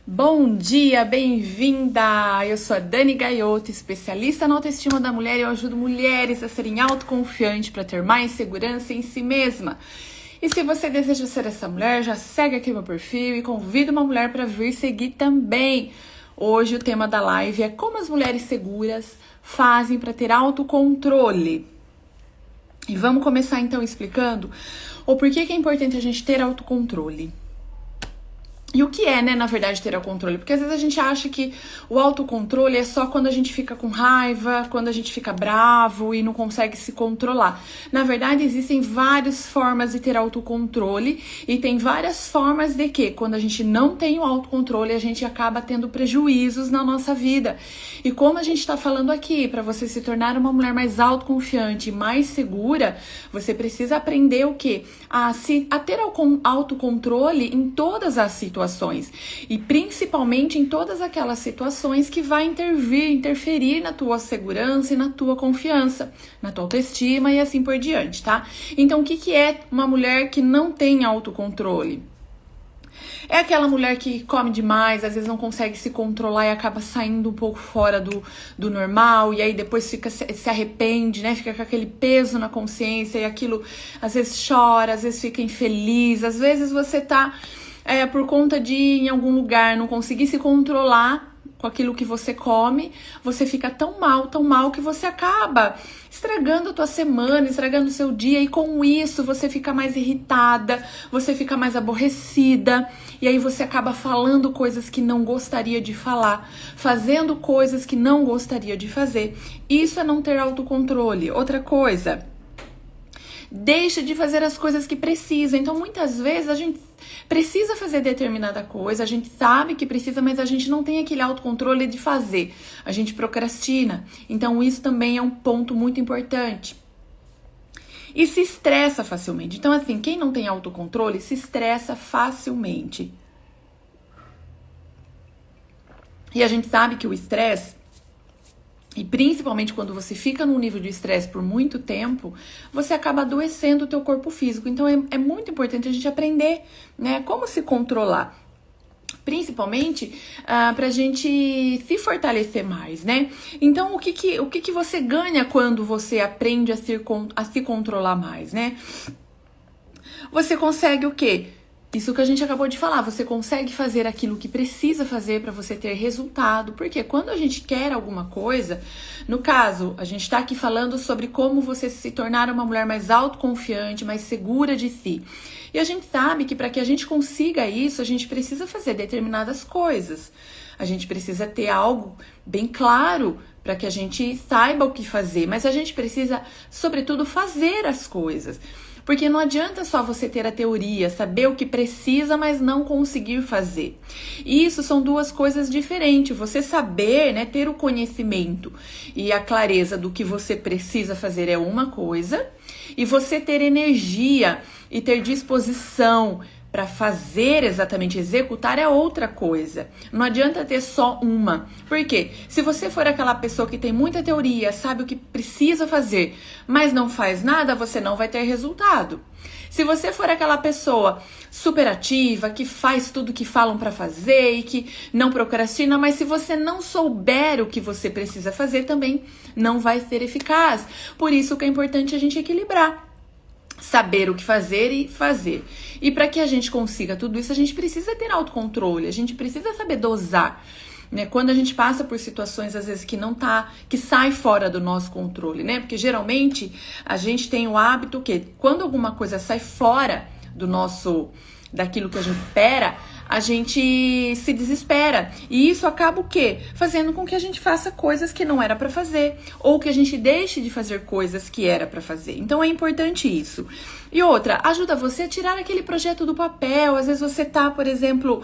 Bom dia, bem-vinda! Eu sou a Dani Gaiotto, especialista na autoestima da mulher e eu ajudo mulheres a serem autoconfiantes para ter mais segurança em si mesma. E se você deseja ser essa mulher, já segue aqui meu perfil e convida uma mulher para vir seguir também. Hoje o tema da live é como as mulheres seguras fazem para ter autocontrole. E vamos começar então explicando o porquê que é importante a gente ter autocontrole. E o que é, né, na verdade, ter autocontrole? Porque às vezes a gente acha que o autocontrole é só quando a gente fica com raiva, quando a gente fica bravo e não consegue se controlar. Na verdade, existem várias formas de ter autocontrole e tem várias formas de que, quando a gente não tem o autocontrole, a gente acaba tendo prejuízos na nossa vida. E como a gente está falando aqui, para você se tornar uma mulher mais autoconfiante, mais segura, você precisa aprender o quê? A ter autocontrole em todas as situações. E principalmente em todas aquelas situações que vai interferir na tua segurança e na tua confiança, na tua autoestima e assim por diante, tá? Então, o que é uma mulher que não tem autocontrole? É aquela mulher que come demais, às vezes não consegue se controlar e acaba saindo um pouco fora do normal, e aí depois se arrepende, né? Fica com aquele peso na consciência e aquilo, às vezes chora, às vezes fica infeliz, às vezes você tá por conta de ir em algum lugar não conseguir se controlar com aquilo que você come, você fica tão mal que você acaba estragando a tua semana, estragando o seu dia, e com isso você fica mais irritada, você fica mais aborrecida, e aí você acaba falando coisas que não gostaria de falar, fazendo coisas que não gostaria de fazer. Isso é não ter autocontrole. Outra coisa, deixa de fazer as coisas que precisa. Então, muitas vezes a gente precisa fazer determinada coisa, a gente sabe que precisa, mas a gente não tem aquele autocontrole de fazer. A gente procrastina. Então, isso também é um ponto muito importante. E se estressa facilmente. Então, assim, quem não tem autocontrole se estressa facilmente. E a gente sabe que o estresse, e principalmente quando você fica num nível de estresse por muito tempo, você acaba adoecendo o teu corpo físico. Então é muito importante a gente aprender, né, como se controlar. Principalmente pra gente se fortalecer mais, né? Então o que você ganha quando você aprende a se controlar mais, né? Você consegue o quê? Isso que a gente acabou de falar, você consegue fazer aquilo que precisa fazer para você ter resultado. Porque quando a gente quer alguma coisa, no caso, a gente está aqui falando sobre como você se tornar uma mulher mais autoconfiante, mais segura de si. E a gente sabe que para que a gente consiga isso, a gente precisa fazer determinadas coisas. A gente precisa ter algo bem claro para que a gente saiba o que fazer. Mas a gente precisa, sobretudo, fazer as coisas. Porque não adianta só você ter a teoria, saber o que precisa, mas não conseguir fazer. Isso são duas coisas diferentes. Você saber, né, ter o conhecimento e a clareza do que você precisa fazer é uma coisa, e você ter energia e ter disposição para fazer exatamente, executar é outra coisa. Não adianta ter só uma. Por quê? Se você for aquela pessoa que tem muita teoria, sabe o que precisa fazer, mas não faz nada, você não vai ter resultado. Se você for aquela pessoa super ativa, que faz tudo que falam para fazer e que não procrastina, mas se você não souber o que você precisa fazer, também não vai ser eficaz. Por isso que é importante a gente equilibrar. Saber o que fazer e fazer. E para que a gente consiga tudo isso, a gente precisa ter autocontrole, a gente precisa saber dosar, né? Quando a gente passa por situações, às vezes, que sai fora do nosso controle, né? Porque geralmente a gente tem o hábito que quando alguma coisa sai fora daquilo que a gente espera, a gente se desespera. E isso acaba o quê? Fazendo com que a gente faça coisas que não era para fazer, ou que a gente deixe de fazer coisas que era para fazer. Então é importante isso. E outra, ajuda você a tirar aquele projeto do papel. Às vezes você tá, por exemplo,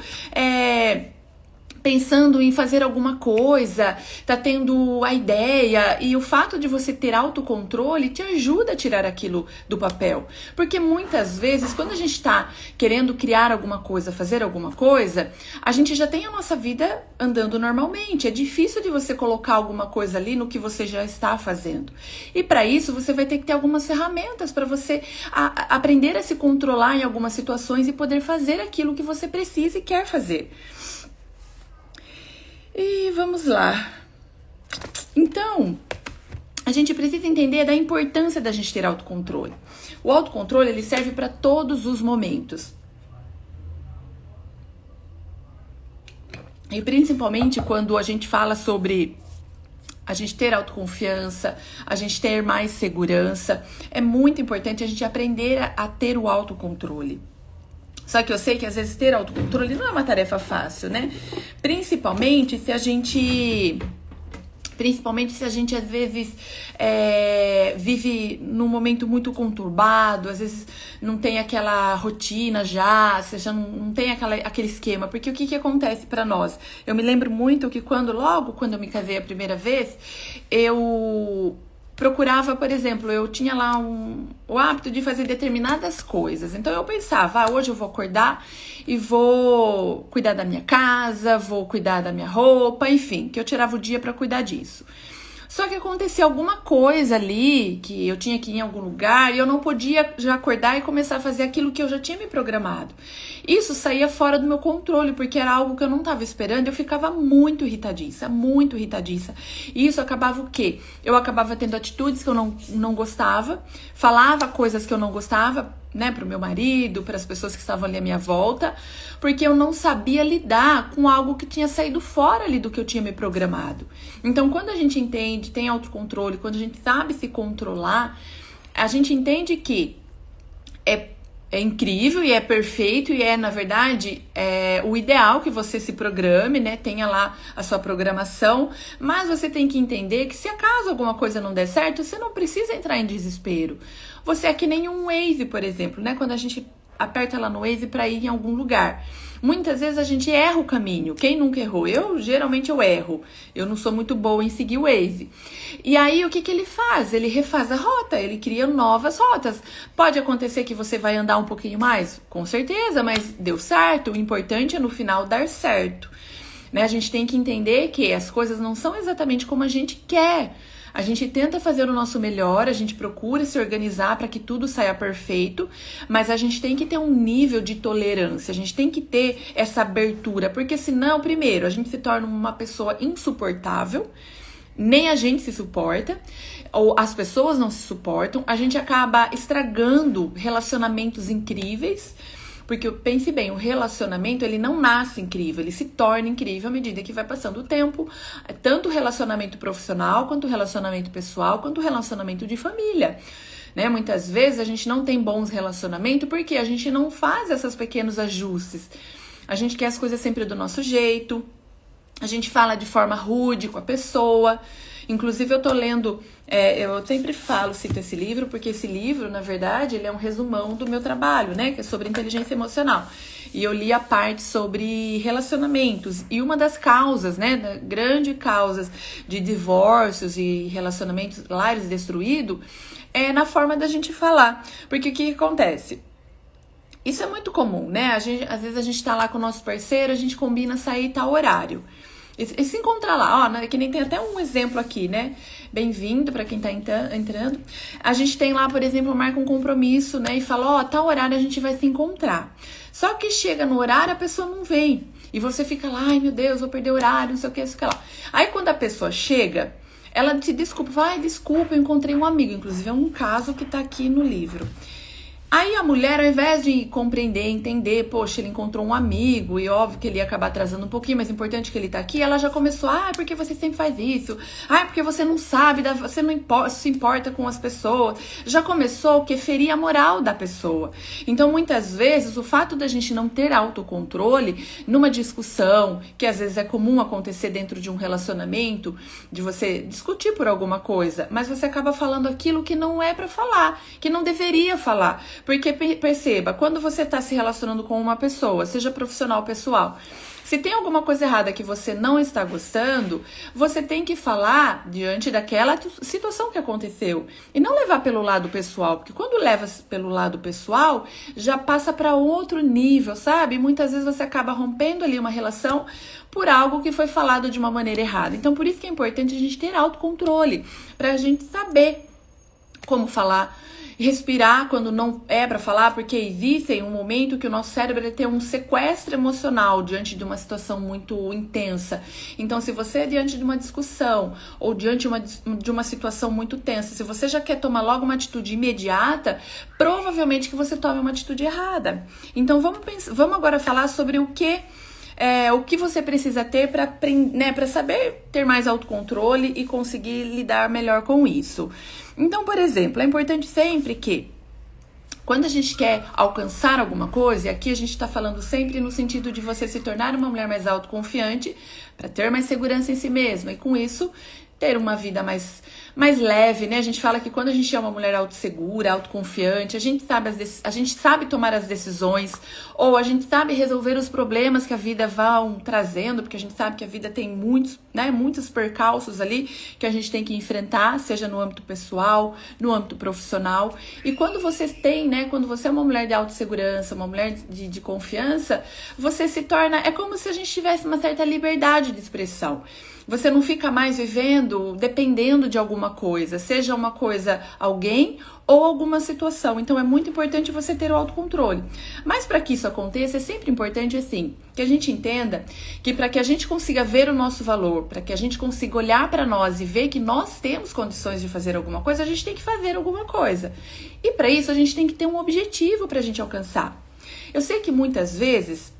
pensando em fazer alguma coisa, tá tendo a ideia, e o fato de você ter autocontrole te ajuda a tirar aquilo do papel. Porque muitas vezes, quando a gente tá querendo criar alguma coisa, fazer alguma coisa, a gente já tem a nossa vida andando normalmente. É difícil de você colocar alguma coisa ali no que você já está fazendo. E para isso, você vai ter que ter algumas ferramentas para você aprender a se controlar em algumas situações e poder fazer aquilo que você precisa e quer fazer. E vamos lá. Então, a gente precisa entender da importância da gente ter autocontrole. O autocontrole, ele serve para todos os momentos. E principalmente quando a gente fala sobre a gente ter autoconfiança, a gente ter mais segurança, é muito importante a gente aprender a ter o autocontrole. Só que eu sei que às vezes ter autocontrole não é uma tarefa fácil, né? Principalmente se a gente às vezes vive num momento muito conturbado, às vezes não tem aquela rotina já, você já não tem aquele esquema. Porque o que acontece pra nós? Eu me lembro muito que logo quando eu me casei a primeira vez, eu procurava, por exemplo, eu tinha lá o hábito de fazer determinadas coisas. Então eu pensava, hoje eu vou acordar e vou cuidar da minha casa, vou cuidar da minha roupa, enfim, que eu tirava o dia para cuidar disso. Só que acontecia alguma coisa ali, que eu tinha que ir em algum lugar e eu não podia já acordar e começar a fazer aquilo que eu já tinha me programado. Isso saía fora do meu controle, porque era algo que eu não estava esperando e eu ficava muito irritadiça, muito irritadiça. E isso acabava o quê? Eu acabava tendo atitudes que eu não gostava, falava coisas que eu não gostava, né, pro meu marido, para as pessoas que estavam ali à minha volta, porque eu não sabia lidar com algo que tinha saído fora ali do que eu tinha me programado. Então, quando a gente entende, tem autocontrole, quando a gente sabe se controlar, a gente entende que é incrível e é perfeito e na verdade, o ideal que você se programe, né? Tenha lá a sua programação, mas você tem que entender que se acaso alguma coisa não der certo, você não precisa entrar em desespero. Você é que nem um Waze, por exemplo, né? Quando a gente aperta lá no Waze para ir em algum lugar. Muitas vezes a gente erra o caminho. Quem nunca errou? Geralmente eu erro. Eu não sou muito boa em seguir o Waze. E aí, o que ele faz? Ele refaz a rota, ele cria novas rotas. Pode acontecer que você vai andar um pouquinho mais? Com certeza, mas deu certo. O importante é no final dar certo. Né? A gente tem que entender que as coisas não são exatamente como a gente quer. A gente tenta fazer o nosso melhor, a gente procura se organizar para que tudo saia perfeito, mas a gente tem que ter um nível de tolerância, a gente tem que ter essa abertura, porque senão, primeiro, a gente se torna uma pessoa insuportável, nem a gente se suporta, ou as pessoas não se suportam, a gente acaba estragando relacionamentos incríveis. Porque pense bem, o relacionamento ele não nasce incrível, ele se torna incrível à medida que vai passando o tempo, tanto o relacionamento profissional, quanto o relacionamento pessoal, quanto o relacionamento de família. Né? Muitas vezes a gente não tem bons relacionamentos porque a gente não faz esses pequenos ajustes. A gente quer as coisas sempre do nosso jeito, a gente fala de forma rude com a pessoa. Inclusive eu tô lendo, eu sempre cito esse livro, porque esse livro, na verdade, ele é um resumão do meu trabalho, né, que é sobre inteligência emocional. E eu li a parte sobre relacionamentos, e uma das causas, né, grandes causas de divórcios e relacionamentos, lares destruídos, é na forma da gente falar. Porque o que acontece? Isso é muito comum, né, às vezes a gente tá lá com o nosso parceiro, a gente combina sair tal horário. E se encontrar lá, ó, que nem tem até um exemplo aqui, né? Bem-vindo para quem tá entrando. A gente tem lá, por exemplo, marca um compromisso, né? E fala, ó, tal horário a gente vai se encontrar. Só que chega no horário, a pessoa não vem. E você fica lá, ai meu Deus, vou perder o horário, não sei o que, não sei o que lá. Aí quando a pessoa chega, ela te desculpa, vai, desculpa, eu encontrei um amigo. Inclusive é um caso que tá aqui no livro. Aí a mulher, ao invés de compreender, entender, poxa, ele encontrou um amigo e óbvio que ele ia acabar atrasando um pouquinho, mas é importante que ele tá aqui, ela já começou, porque você sempre faz isso, porque você não sabe, você não se importa com as pessoas, já começou que ferir a moral da pessoa. Então muitas vezes o fato da gente não ter autocontrole numa discussão, que às vezes é comum acontecer dentro de um relacionamento, de você discutir por alguma coisa, mas você acaba falando aquilo que não é pra falar, que não deveria falar. Porque perceba, quando você está se relacionando com uma pessoa, seja profissional ou pessoal, se tem alguma coisa errada que você não está gostando, você tem que falar diante daquela situação que aconteceu. E não levar pelo lado pessoal, porque quando leva pelo lado pessoal, já passa para outro nível, sabe? Muitas vezes você acaba rompendo ali uma relação por algo que foi falado de uma maneira errada. Então, por isso que é importante a gente ter autocontrole, para a gente saber como falar. respirar quando não é para falar, porque existe um momento que o nosso cérebro tem um sequestro emocional diante de uma situação muito intensa. Então, se você é diante de uma discussão ou diante de uma situação muito tensa, se você já quer tomar logo uma atitude imediata, provavelmente que você tome uma atitude errada. Então, vamos agora falar sobre o que você precisa ter para saber ter mais autocontrole e conseguir lidar melhor com isso. Então, por exemplo, é importante sempre que quando a gente quer alcançar alguma coisa, e aqui a gente está falando sempre no sentido de você se tornar uma mulher mais autoconfiante, para ter mais segurança em si mesma, e com isso ter uma vida mais leve, né? A gente fala que quando a gente é uma mulher autossegura, autoconfiante, a gente sabe tomar as decisões, ou a gente sabe resolver os problemas que a vida vão trazendo, porque a gente sabe que a vida tem muitos percalços ali que a gente tem que enfrentar, seja no âmbito pessoal, no âmbito profissional. E quando você é uma mulher de autossegurança, uma mulher de confiança, você se torna, é como se a gente tivesse uma certa liberdade de expressão. Você não fica mais vivendo dependendo de alguma coisa, seja uma coisa, alguém ou alguma situação. Então é muito importante você ter o autocontrole. Mas para que isso aconteça, é sempre importante assim, que a gente entenda que para que a gente consiga ver o nosso valor, para que a gente consiga olhar para nós e ver que nós temos condições de fazer alguma coisa, a gente tem que fazer alguma coisa. E para isso a gente tem que ter um objetivo para a gente alcançar. Eu sei que muitas vezes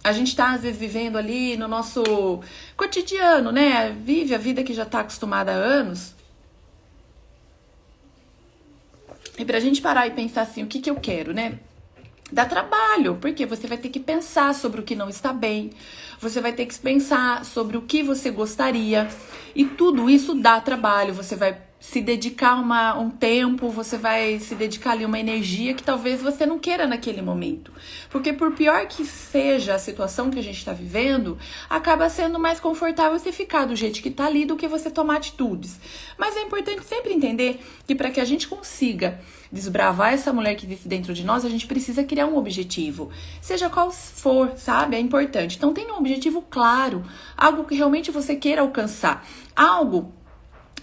a gente está, às vezes, vivendo ali no nosso cotidiano, né? Vive a vida que já está acostumada há anos. E pra gente parar e pensar assim, o que eu quero, né? Dá trabalho, porque você vai ter que pensar sobre o que não está bem. Você vai ter que pensar sobre o que você gostaria. E tudo isso dá trabalho. Você vai se dedicar um tempo, você vai se dedicar ali uma energia que talvez você não queira naquele momento. Porque por pior que seja a situação que a gente está vivendo, acaba sendo mais confortável você ficar do jeito que tá ali do que você tomar atitudes. Mas é importante sempre entender que para que a gente consiga desbravar essa mulher que vive dentro de nós, a gente precisa criar um objetivo. Seja qual for, sabe? É importante. Então tenha um objetivo claro, algo que realmente você queira alcançar. Algo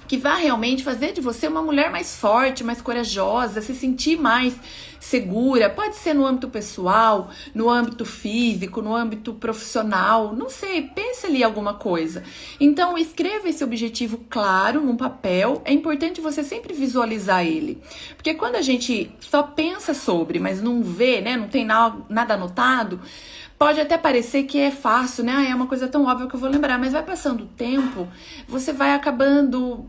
que vai realmente fazer de você uma mulher mais forte, mais corajosa, se sentir mais segura. Pode ser no âmbito pessoal, no âmbito físico, no âmbito profissional, não sei, pense ali alguma coisa. Então, escreva esse objetivo claro num papel. É importante você sempre visualizar ele. Porque quando a gente só pensa sobre, mas não vê, né, não tem nada anotado, pode até parecer que é fácil, né? É uma coisa tão óbvia que eu vou lembrar, mas vai passando o tempo, você vai acabando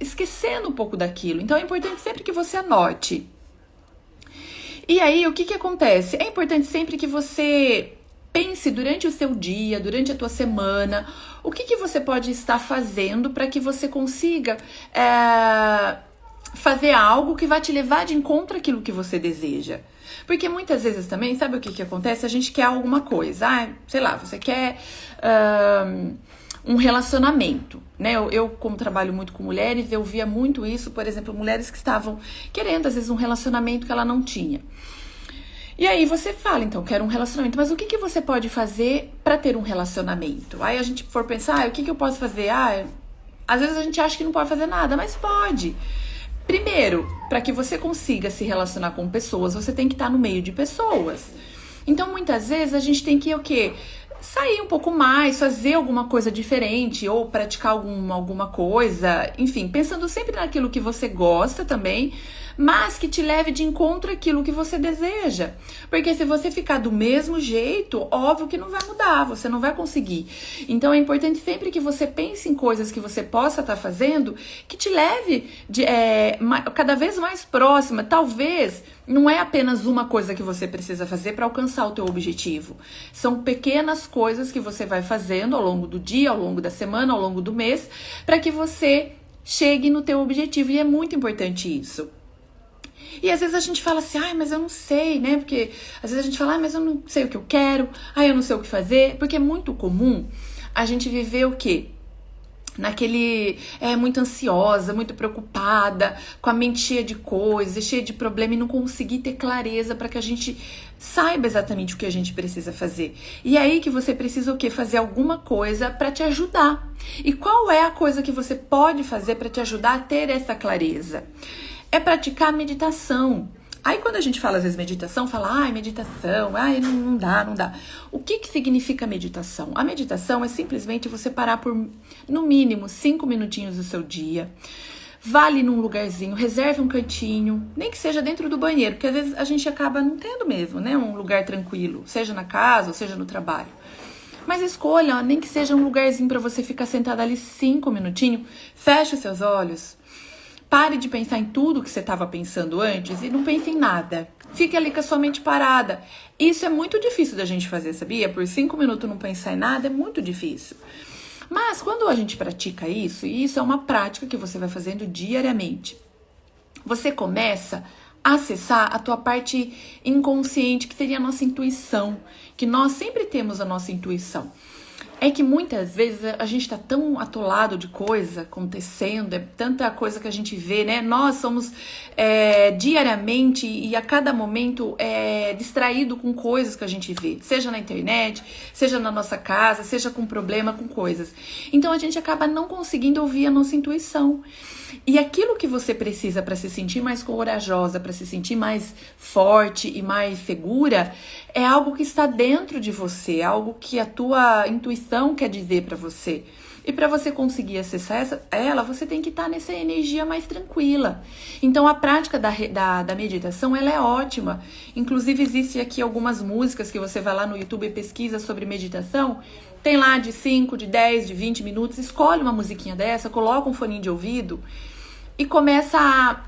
esquecendo um pouco daquilo. Então é importante sempre que você anote. E aí, o que acontece? É importante sempre que você pense durante o seu dia, durante a tua semana, o que você pode estar fazendo para que você consiga fazer algo que vai te levar de encontro àquilo que você deseja. Porque muitas vezes também, sabe o que acontece? A gente quer alguma coisa, sei lá, você quer um relacionamento, né? Eu, como trabalho muito com mulheres, eu via muito isso, por exemplo, mulheres que estavam querendo, às vezes, um relacionamento que ela não tinha. E aí você fala, então, quero um relacionamento, mas o que você pode fazer para ter um relacionamento? Aí a gente for pensar, o que eu posso fazer? Às vezes a gente acha que não pode fazer nada, mas pode. Primeiro, para que você consiga se relacionar com pessoas, você tem que estar no meio de pessoas. Então, muitas vezes, a gente tem que, sair um pouco mais, fazer alguma coisa diferente, ou praticar alguma coisa, enfim, pensando sempre naquilo que você gosta também, mas que te leve de encontro àquilo que você deseja. Porque se você ficar do mesmo jeito, óbvio que não vai mudar, você não vai conseguir. Então é importante sempre que você pense em coisas que você possa estar fazendo, que te leve cada vez mais próxima. Talvez não é apenas uma coisa que você precisa fazer para alcançar o teu objetivo. São pequenas coisas que você vai fazendo ao longo do dia, ao longo da semana, ao longo do mês, para que você chegue no teu objetivo. E é muito importante isso. E às vezes a gente fala assim, mas eu não sei, né? Porque às vezes a gente fala, mas eu não sei o que eu quero, eu não sei o que fazer. Porque é muito comum a gente viver o quê? Muito ansiosa, muito preocupada, com a mente cheia de coisas, cheia de problema e não conseguir ter clareza para que a gente saiba exatamente o que a gente precisa fazer. E aí que você precisa o quê? Fazer alguma coisa para te ajudar. E qual é a coisa que você pode fazer para te ajudar a ter essa clareza? é praticar meditação. Aí quando a gente fala às vezes meditação, fala, meditação, não dá. O que significa meditação? A meditação é simplesmente você parar por, no mínimo, 5 minutinhos do seu dia. Vá ali num lugarzinho, reserve um cantinho, nem que seja dentro do banheiro, porque às vezes a gente acaba não tendo mesmo, né? Um lugar tranquilo, seja na casa ou seja no trabalho. Mas escolha, nem que seja um lugarzinho para você ficar sentado ali 5 minutinhos, feche os seus olhos. Pare de pensar em tudo que você estava pensando antes e não pense em nada. Fique ali com a sua mente parada. Isso é muito difícil da gente fazer, sabia? Por 5 minutos não pensar em nada é muito difícil. Mas quando a gente pratica isso, e isso é uma prática que você vai fazendo diariamente, você começa a acessar a tua parte inconsciente, que seria a nossa intuição, que nós sempre temos a nossa intuição. É que muitas vezes a gente tá tão atolado de coisa acontecendo, é tanta coisa que a gente vê, né? Nós somos diariamente e a cada momento distraído com coisas que a gente vê, seja na internet, seja na nossa casa, seja com problema, com coisas. Então a gente acaba não conseguindo ouvir a nossa intuição. E aquilo que você precisa para se sentir mais corajosa, para se sentir mais forte e mais segura, é algo que está dentro de você, algo que a tua intuição quer dizer para você. E para você conseguir acessar ela, você tem que estar nessa energia mais tranquila. Então a prática da meditação, ela é ótima. Inclusive existe aqui algumas músicas que você vai lá no YouTube e pesquisa sobre meditação. Tem lá de 5, de 10, de 20 minutos. Escolhe uma musiquinha dessa, coloca um foninho de ouvido e começa a...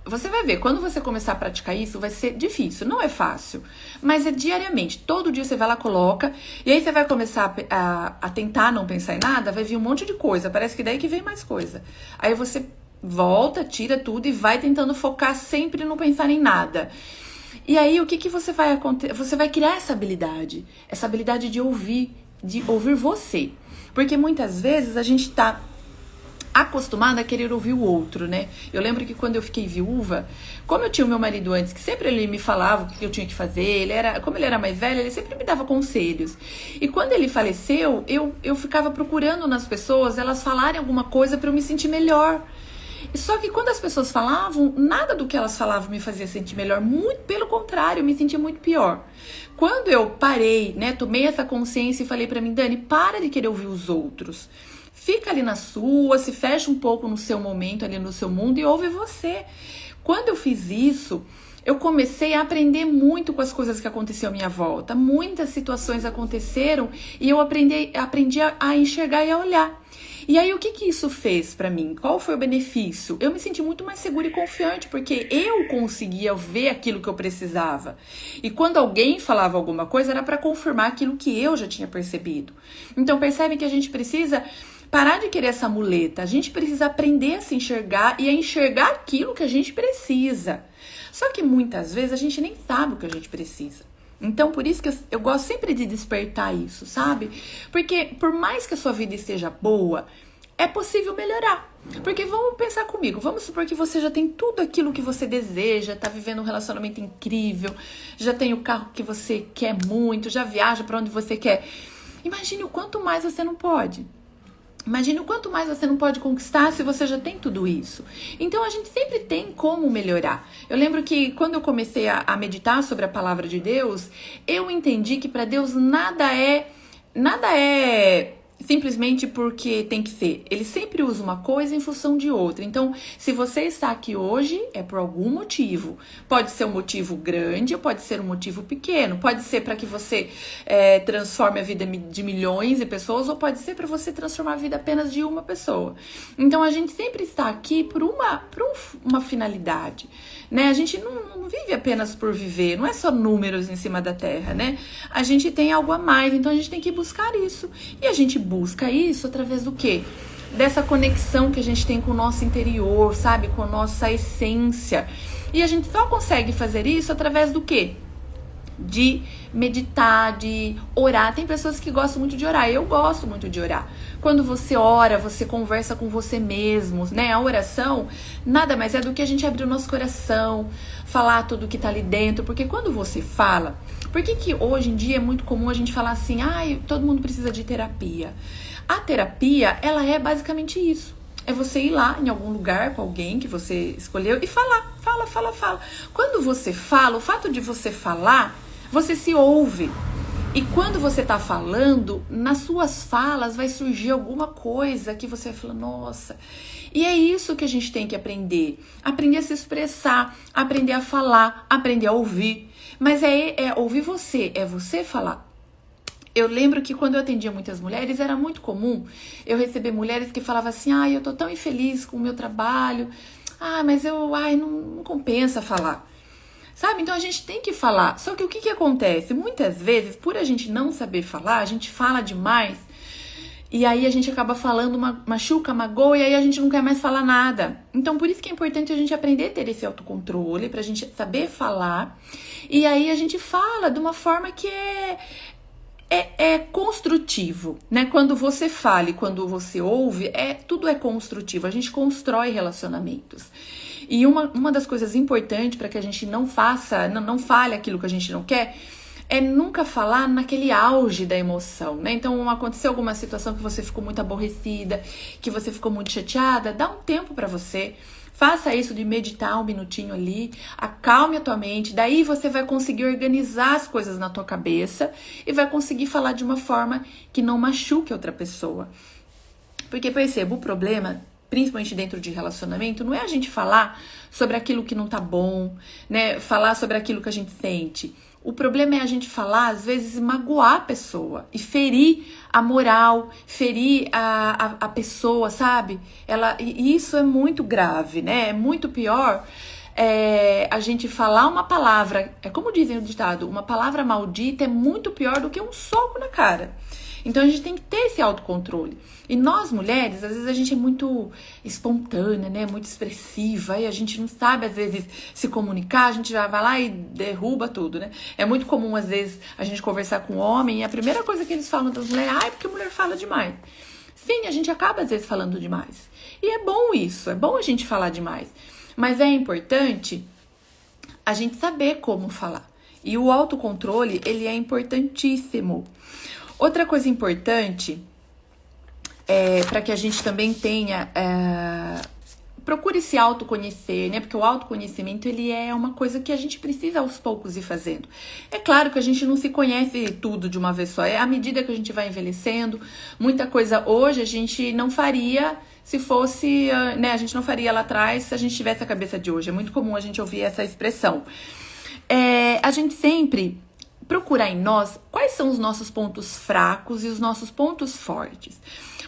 Você vai ver, quando você começar a praticar isso, vai ser difícil, não é fácil, mas é diariamente, todo dia você vai lá, coloca, e aí você vai começar a tentar não pensar em nada, vai vir um monte de coisa, parece que daí que vem mais coisa. Aí você volta, tira tudo e vai tentando focar sempre no pensar em nada. E aí o que você vai acontecer? Você vai criar essa habilidade de ouvir você, porque muitas vezes a gente tá acostumada a querer ouvir o outro, né? Eu lembro que quando eu fiquei viúva, como eu tinha o meu marido antes, que sempre ele me falava o que eu tinha que fazer, como ele era mais velho, ele sempre me dava conselhos. E quando ele faleceu, eu ficava procurando nas pessoas, elas falarem alguma coisa para eu me sentir melhor. Só que quando as pessoas falavam, nada do que elas falavam me fazia sentir melhor, muito pelo contrário, eu me sentia muito pior. Quando eu parei, né, tomei essa consciência e falei pra mim, Dani, para de querer ouvir os outros. Fica ali na sua, se fecha um pouco no seu momento, ali no seu mundo e ouve você. Quando eu fiz isso, eu comecei a aprender muito com as coisas que aconteciam à minha volta. Muitas situações aconteceram e eu aprendi a enxergar e a olhar. E aí, o que isso fez pra mim? Qual foi o benefício? Eu me senti muito mais segura e confiante, porque eu conseguia ver aquilo que eu precisava. E quando alguém falava alguma coisa, era pra confirmar aquilo que eu já tinha percebido. Então, percebe que a gente precisa parar de querer essa muleta. A gente precisa aprender a se enxergar e a enxergar aquilo que a gente precisa. Só que muitas vezes a gente nem sabe o que a gente precisa. Então, por isso que eu gosto sempre de despertar isso, sabe? Porque por mais que a sua vida esteja boa, é possível melhorar. Porque vamos pensar comigo, vamos supor que você já tem tudo aquilo que você deseja, tá vivendo um relacionamento incrível, já tem o carro que você quer muito, já viaja para onde você quer. Imagine o quanto mais você não pode. Imagine o quanto mais você não pode conquistar se você já tem tudo isso. Então, a gente sempre tem como melhorar. Eu lembro que quando eu comecei a meditar sobre a palavra de Deus, eu entendi que para Deus nada é simplesmente porque tem que ser. Ele sempre usa uma coisa em função de outra. Então, se você está aqui hoje, é por algum motivo. Pode ser um motivo grande ou pode ser um motivo pequeno. Pode ser para que você transforme a vida de milhões de pessoas ou pode ser para você transformar a vida apenas de uma pessoa. Então, a gente sempre está aqui por uma finalidade, né? A gente não vive apenas por viver. Não é só números em cima da terra, né? A gente tem algo a mais. Então, a gente tem que buscar isso. E a gente busca isso através do quê? Dessa conexão que a gente tem com o nosso interior, sabe? Com a nossa essência. E a gente só consegue fazer isso através do quê? De meditar, de orar. Tem pessoas que gostam muito de orar. Eu gosto muito de orar. Quando você ora, você conversa com você mesmo, né? A oração nada mais é do que a gente abrir o nosso coração, falar tudo que tá ali dentro. Porque quando você fala... Por que hoje em dia é muito comum a gente falar assim, todo mundo precisa de terapia? A terapia, ela é basicamente isso. é você ir lá em algum lugar com alguém que você escolheu e falar. Fala. Quando você fala, o fato de você falar, você se ouve. E quando você tá falando, nas suas falas vai surgir alguma coisa que você vai falar, nossa. E é isso que a gente tem que aprender. Aprender a se expressar, aprender a falar, aprender a ouvir. Mas é ouvir você, é você falar. Eu lembro que quando eu atendia muitas mulheres, era muito comum eu receber mulheres que falavam assim, eu tô tão infeliz com o meu trabalho, mas não compensa falar. Sabe? Então a gente tem que falar. Só que o que acontece? Muitas vezes, por a gente não saber falar, a gente fala demais e aí a gente acaba falando, machuca, magoa e aí a gente não quer mais falar nada. Então por isso que é importante a gente aprender a ter esse autocontrole, pra gente saber falar. E aí a gente fala de uma forma que é construtivo, né? Quando você fala e quando você ouve, tudo é construtivo. A gente constrói relacionamentos. E uma das coisas importantes para que a gente não fale aquilo que a gente não quer, é nunca falar naquele auge da emoção, né? Então, aconteceu alguma situação que você ficou muito aborrecida, que você ficou muito chateada, dá um tempo para você. Faça isso de meditar um minutinho ali, acalme a tua mente, daí você vai conseguir organizar as coisas na tua cabeça e vai conseguir falar de uma forma que não machuque outra pessoa. Porque perceba, o problema, principalmente dentro de relacionamento, não é a gente falar sobre aquilo que não tá bom, né? Falar sobre aquilo que a gente sente. O problema é a gente falar, às vezes, magoar a pessoa e ferir a moral, ferir a pessoa, sabe? E isso é muito grave, né? É muito pior a gente falar uma palavra, é como dizem no ditado, uma palavra maldita é muito pior do que um soco na cara. Então a gente tem que ter esse autocontrole. E nós mulheres, às vezes a gente é muito espontânea, né? Muito expressiva, e a gente não sabe às vezes se comunicar, a gente já vai lá e derruba tudo, né? É muito comum às vezes a gente conversar com um homem e a primeira coisa que eles falam das mulheres é porque a mulher fala demais. Sim, a gente acaba às vezes falando demais. E é bom isso, é bom a gente falar demais. Mas é importante a gente saber como falar. E o autocontrole, ele é importantíssimo. Outra coisa importante para que a gente também tenha, procure se autoconhecer, né? Porque o autoconhecimento, ele é uma coisa que a gente precisa aos poucos ir fazendo. É claro que a gente não se conhece tudo de uma vez só, é à medida que a gente vai envelhecendo. Muita coisa hoje a gente não faria se fosse, né? A gente não faria lá atrás se a gente tivesse a cabeça de hoje. É muito comum a gente ouvir essa expressão. A gente sempre procurar em nós quais são os nossos pontos fracos e os nossos pontos fortes.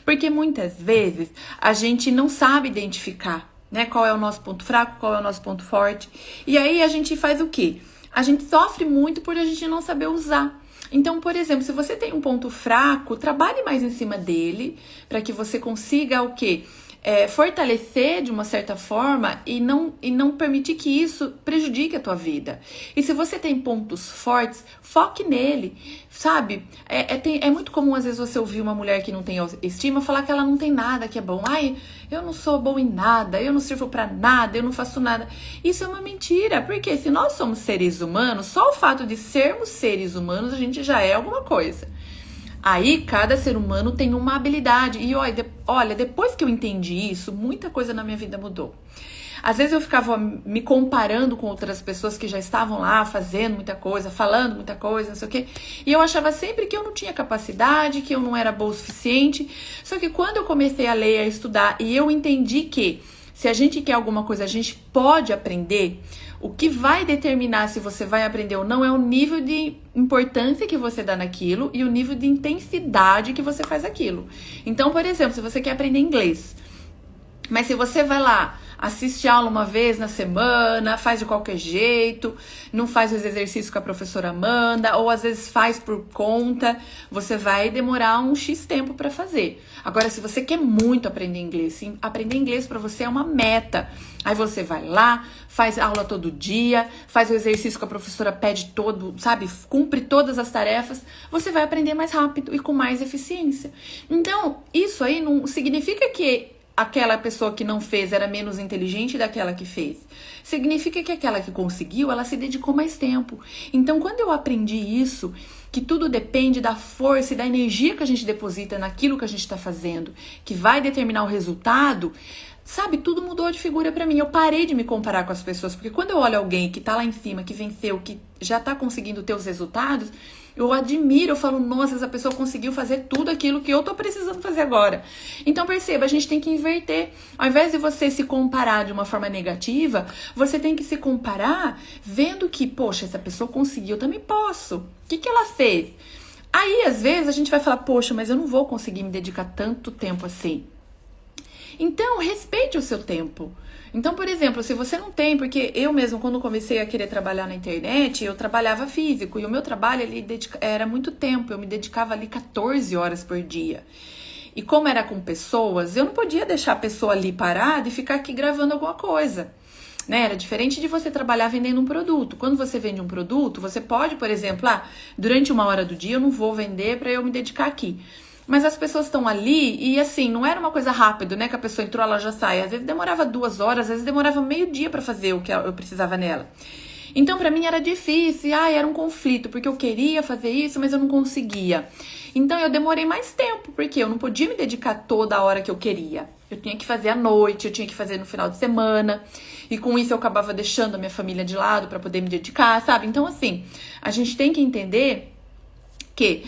Porque muitas vezes a gente não sabe identificar, né, qual é o nosso ponto fraco, qual é o nosso ponto forte. E aí a gente faz o quê? A gente sofre muito por a gente não saber usar. Então, por exemplo, se você tem um ponto fraco, trabalhe mais em cima dele para que você consiga o quê? Fortalecer de uma certa forma e não permitir que isso prejudique a tua vida. E se você tem pontos fortes, foque nele, sabe? É muito comum às vezes você ouvir uma mulher que não tem autoestima falar que ela não tem nada que é bom. Eu não sou bom em nada, eu não sirvo pra nada, eu não faço nada. Isso é uma mentira, porque se nós somos seres humanos, só o fato de sermos seres humanos, a gente já é alguma coisa. Aí, cada ser humano tem uma habilidade. E olha, depois que eu entendi isso, muita coisa na minha vida mudou. Às vezes eu ficava me comparando com outras pessoas que já estavam lá fazendo muita coisa, falando muita coisa, não sei o quê. E eu achava sempre que eu não tinha capacidade, que eu não era boa o suficiente. Só que quando eu comecei a ler, a estudar, e eu entendi que se a gente quer alguma coisa, a gente pode aprender. O que vai determinar se você vai aprender ou não é o nível de importância que você dá naquilo e o nível de intensidade que você faz aquilo. Então, por exemplo, se você quer aprender inglês, mas se você vai lá, assiste aula uma vez na semana, faz de qualquer jeito, não faz os exercícios que a professora manda, ou às vezes faz por conta, você vai demorar um X tempo para fazer. Agora, se você quer muito aprender inglês, sim, aprender inglês para você é uma meta. Aí você vai lá, faz aula todo dia, faz o exercício que a professora pede todo, sabe? Cumpre todas as tarefas, você vai aprender mais rápido e com mais eficiência. Então, isso aí não significa que aquela pessoa que não fez era menos inteligente daquela que fez. Significa que aquela que conseguiu, ela se dedicou mais tempo. Então, quando eu aprendi isso, que tudo depende da força e da energia que a gente deposita naquilo que a gente está fazendo, que vai determinar o resultado, sabe, tudo mudou de figura pra mim. Eu parei de me comparar com as pessoas, porque quando eu olho alguém que tá lá em cima, que venceu, que já tá conseguindo ter os resultados, eu admiro, eu falo, nossa, essa pessoa conseguiu fazer tudo aquilo que eu tô precisando fazer agora. Então perceba, a gente tem que inverter. Ao invés de você se comparar de uma forma negativa, você tem que se comparar vendo que, poxa, essa pessoa conseguiu, eu também posso. O que ela fez? Aí, às vezes, a gente vai falar, poxa, mas eu não vou conseguir me dedicar tanto tempo assim. Então, respeite o seu tempo. Então, por exemplo, se você não tem, porque eu mesmo, quando comecei a querer trabalhar na internet, eu trabalhava físico, e o meu trabalho era muito tempo, eu me dedicava ali 14 horas por dia. E como era com pessoas, eu não podia deixar a pessoa ali parada e ficar aqui gravando alguma coisa. Né? Era diferente de você trabalhar vendendo um produto. Quando você vende um produto, você pode, por exemplo, durante 1 hora do dia eu não vou vender para eu me dedicar aqui. Mas as pessoas estão ali e assim, não era uma coisa rápida, né? Que a pessoa entrou, ela já sai. Às vezes demorava 2 horas, às vezes demorava meio dia pra fazer o que eu precisava nela. Então pra mim era difícil, era um conflito, porque eu queria fazer isso, mas eu não conseguia. Então eu demorei mais tempo, porque eu não podia me dedicar toda a hora que eu queria. Eu tinha que fazer à noite, eu tinha que fazer no final de semana. E com isso eu acabava deixando a minha família de lado pra poder me dedicar, sabe? Então assim, a gente tem que entender que,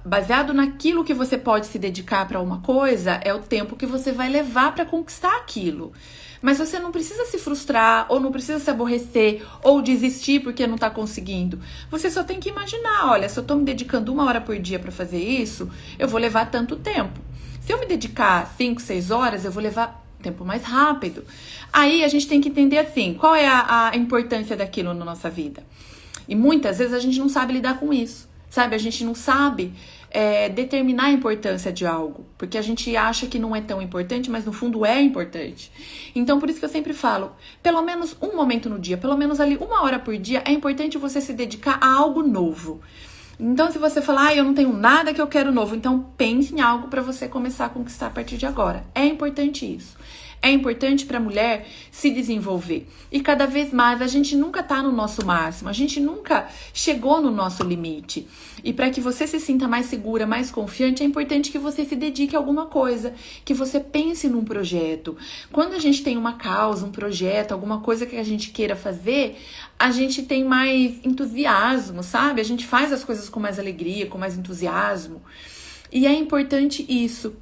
baseado naquilo que você pode se dedicar para uma coisa, é o tempo que você vai levar para conquistar aquilo. Mas você não precisa se frustrar, ou não precisa se aborrecer, ou desistir porque não tá conseguindo. Você só tem que imaginar, olha, se eu tô me dedicando 1 hora por dia para fazer isso, eu vou levar tanto tempo. Se eu me dedicar 5, 6 horas, eu vou levar tempo mais rápido. Aí a gente tem que entender assim, qual é a importância daquilo na nossa vida. E muitas vezes a gente não sabe lidar com isso. Sabe, a gente não sabe determinar a importância de algo, porque a gente acha que não é tão importante, mas no fundo é importante. Então, por isso que eu sempre falo, pelo menos um momento no dia, pelo menos ali 1 hora por dia, é importante você se dedicar a algo novo. Então, se você falar, eu não tenho nada que eu quero novo, então pense em algo para você começar a conquistar a partir de agora. É importante isso. É importante para a mulher se desenvolver. E cada vez mais, a gente nunca tá no nosso máximo, a gente nunca chegou no nosso limite. E para que você se sinta mais segura, mais confiante, é importante que você se dedique a alguma coisa, que você pense num projeto. Quando a gente tem uma causa, um projeto, alguma coisa que a gente queira fazer, a gente tem mais entusiasmo, sabe? A gente faz as coisas com mais alegria, com mais entusiasmo. E é importante isso.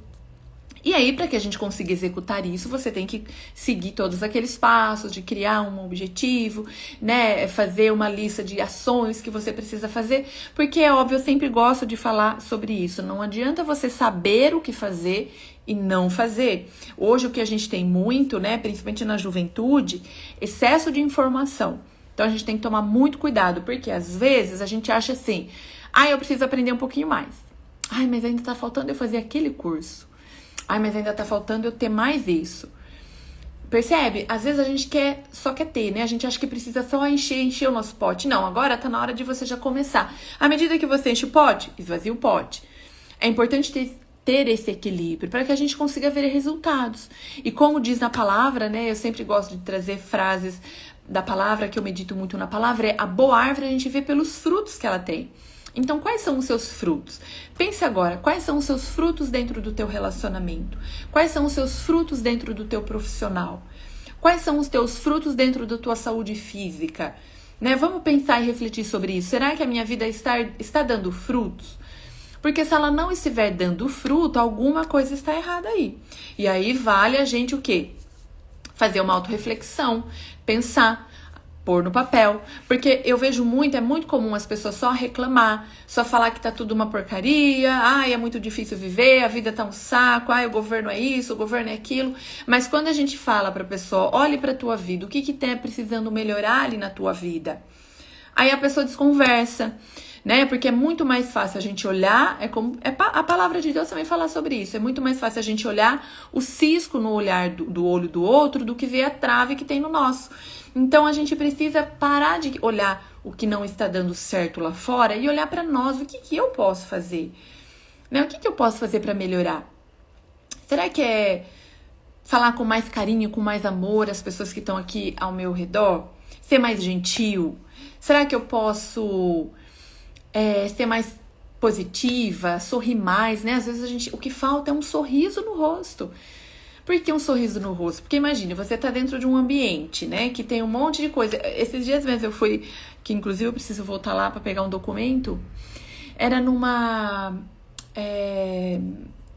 E aí, para que a gente consiga executar isso, você tem que seguir todos aqueles passos de criar um objetivo, né? Fazer uma lista de ações que você precisa fazer. Porque é óbvio, eu sempre gosto de falar sobre isso. Não adianta você saber o que fazer e não fazer. Hoje o que a gente tem muito, né? Principalmente na juventude, excesso de informação. Então a gente tem que tomar muito cuidado, porque às vezes a gente acha assim, eu preciso aprender um pouquinho mais. Mas ainda tá faltando eu fazer aquele curso. Mas ainda tá faltando eu ter mais isso. Percebe? Às vezes a gente só quer ter, né? A gente acha que precisa só encher o nosso pote. Não, agora tá na hora de você já começar. À medida que você enche o pote, esvazia o pote. É importante ter esse equilíbrio para que a gente consiga ver resultados. E como diz na palavra, né? Eu sempre gosto de trazer frases da palavra, que eu medito muito na palavra, a boa árvore a gente vê pelos frutos que ela tem. Então, quais são os seus frutos? Pense agora, quais são os seus frutos dentro do teu relacionamento? Quais são os seus frutos dentro do teu profissional? Quais são os teus frutos dentro da tua saúde física? Né? Vamos pensar e refletir sobre isso. Será que a minha vida está dando frutos? Porque se ela não estiver dando fruto, alguma coisa está errada aí. E aí vale a gente o quê? Fazer uma autorreflexão, pensar, pôr no papel, porque eu vejo é muito comum as pessoas só reclamar, só falar que tá tudo uma porcaria, é muito difícil viver, a vida tá um saco, o governo é isso, o governo é aquilo, mas quando a gente fala pra pessoa, olhe pra tua vida, o que tá precisando melhorar ali na tua vida? Aí a pessoa desconversa, né? Porque é muito mais fácil a gente olhar, a palavra de Deus também fala sobre isso, é muito mais fácil a gente olhar o cisco no olhar do olho do outro do que ver a trave que tem no nosso. Então a gente precisa parar de olhar o que não está dando certo lá fora e olhar para nós, o que eu posso fazer? Né? O que eu posso fazer para melhorar? Será que é falar com mais carinho, com mais amor as pessoas que estão aqui ao meu redor? Ser mais gentil? Será que eu posso ser mais positiva, sorrir mais, né? Às vezes o que falta é um sorriso no rosto. Por que um sorriso no rosto? Porque imagine, você tá dentro de um ambiente, né, que tem um monte de coisa. Esses dias mesmo eu fui, que inclusive eu preciso voltar lá para pegar um documento, era numa...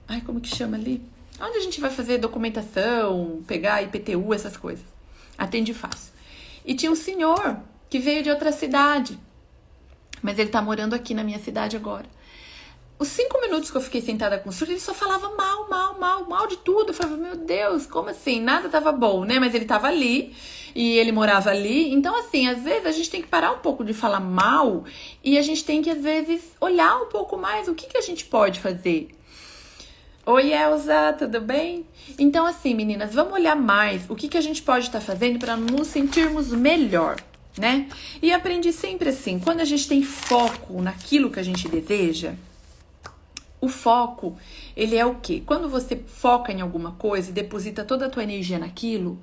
Ai, como que chama ali? Onde a gente vai fazer documentação, pegar IPTU, essas coisas. Atende fácil. E tinha um senhor que veio de outra cidade, mas ele tá morando aqui na minha cidade agora. Os 5 minutos que eu fiquei sentada com o senhor, ele só falava mal de tudo. Eu falava, meu Deus, como assim? Nada tava bom, né? Mas ele tava ali e ele morava ali. Então, assim, às vezes a gente tem que parar um pouco de falar mal e a gente tem que, às vezes, olhar um pouco mais o que a gente pode fazer. Oi, Elza, tudo bem? Então, assim, meninas, vamos olhar mais o que a gente pode estar fazendo para nos sentirmos melhor, né? E aprendi sempre assim, quando a gente tem foco naquilo que a gente deseja, o foco, ele é o quê? Quando você foca em alguma coisa e deposita toda a tua energia naquilo,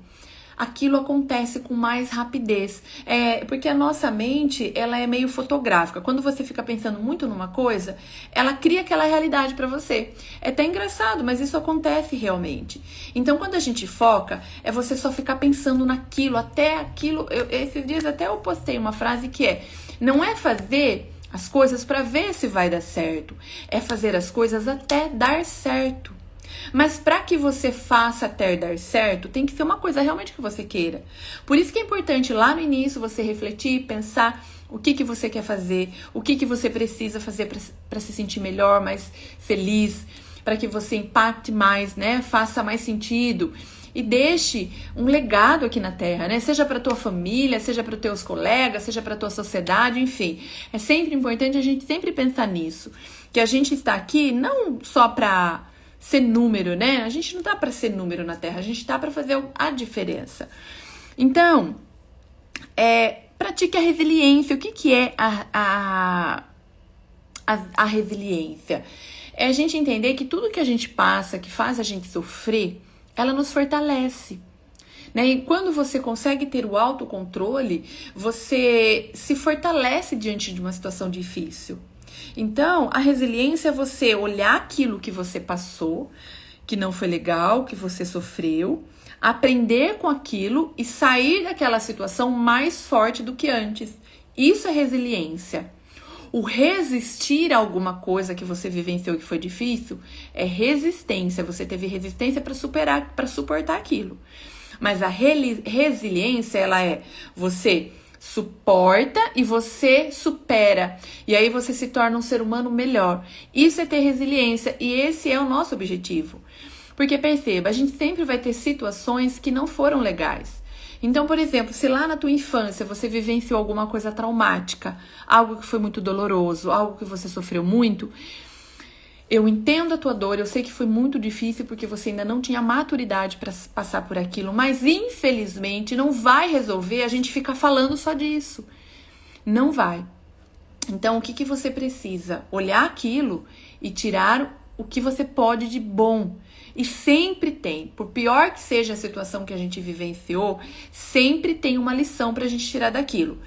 aquilo acontece com mais rapidez. Porque a nossa mente, ela é meio fotográfica. Quando você fica pensando muito numa coisa, ela cria aquela realidade pra você. É até engraçado, mas isso acontece realmente. Então, quando a gente foca, é você só ficar pensando naquilo, até aquilo... esses dias até eu postei uma frase que não é fazer as coisas para ver se vai dar certo, é fazer as coisas até dar certo. Mas para que você faça até dar certo, tem que ser uma coisa realmente que você queira. Por isso que é importante lá no início você refletir, pensar o que você quer fazer, o que você precisa fazer para se sentir melhor, mais feliz, para que você impacte mais, né? Faça mais sentido. E deixe um legado aqui na Terra, né? Seja para tua família, seja para os teus colegas, seja para tua sociedade, enfim. É sempre importante a gente sempre pensar nisso. Que a gente está aqui não só para ser número, né? A gente não tá para ser número na Terra, a gente tá para fazer a diferença. Então, pratique a resiliência. O que é a resiliência? É a gente entender que tudo que a gente passa, que faz a gente sofrer, ela nos fortalece, né? E quando você consegue ter o autocontrole, você se fortalece diante de uma situação difícil. Então, a resiliência é você olhar aquilo que você passou, que não foi legal, que você sofreu, aprender com aquilo e sair daquela situação mais forte do que antes. Isso é resiliência. O resistir a alguma coisa que você vivenciou que foi difícil é resistência. Você teve resistência para superar, para suportar aquilo. Mas a resiliência, ela é você suporta e você supera. E aí você se torna um ser humano melhor. Isso é ter resiliência e esse é o nosso objetivo. Porque perceba, a gente sempre vai ter situações que não foram legais. Então, por exemplo, se lá na tua infância você vivenciou alguma coisa traumática, algo que foi muito doloroso, algo que você sofreu muito, eu entendo a tua dor, eu sei que foi muito difícil porque você ainda não tinha maturidade para passar por aquilo, mas infelizmente não vai resolver a gente ficar falando só disso. Não vai. Então, o que você precisa? Olhar aquilo e tirar o que você pode de bom. E sempre tem, por pior que seja a situação que a gente vivenciou, sempre tem uma lição pra gente tirar daquilo.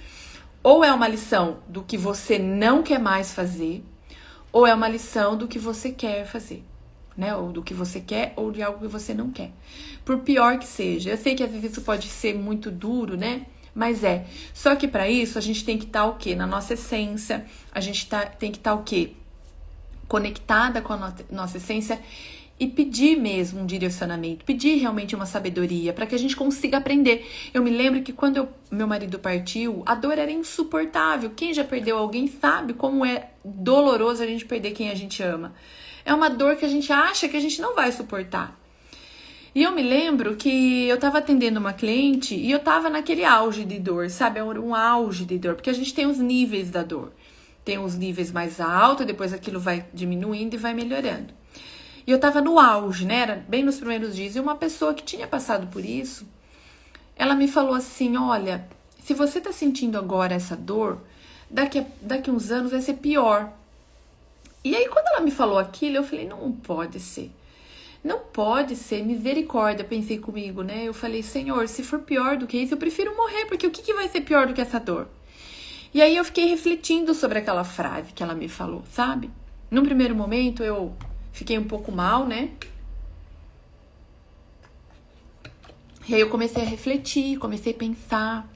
Ou é uma lição do que você não quer mais fazer, ou é uma lição do que você quer fazer, né? Ou do que você quer, ou de algo que você não quer. Por pior que seja. Eu sei que às vezes isso pode ser muito duro, né? Mas Só que pra isso a gente tem que estar o quê? Na nossa essência, a gente tem que estar o quê? Conectada com a nossa essência e pedir mesmo um direcionamento, pedir realmente uma sabedoria para que a gente consiga aprender. Eu me lembro que quando meu marido partiu, a dor era insuportável. Quem já perdeu alguém sabe como é doloroso a gente perder quem a gente ama. É uma dor que a gente acha que a gente não vai suportar. E eu me lembro que eu tava atendendo uma cliente e eu tava naquele auge de dor, sabe? É um auge de dor, porque a gente tem os níveis da dor. Tem os níveis mais altos, depois aquilo vai diminuindo e vai melhorando. E eu tava no auge, né? Era bem nos primeiros dias. E uma pessoa que tinha passado por isso, ela me falou assim, olha, se você tá sentindo agora essa dor, daqui uns anos vai ser pior. E aí, quando ela me falou aquilo, eu falei, não pode ser. Não pode ser misericórdia, pensei comigo, né? Eu falei, Senhor, se for pior do que isso, eu prefiro morrer, porque o que vai ser pior do que essa dor? E aí eu fiquei refletindo sobre aquela frase que ela me falou, sabe? Num primeiro momento eu fiquei um pouco mal, né? E aí eu comecei a refletir, comecei a pensar.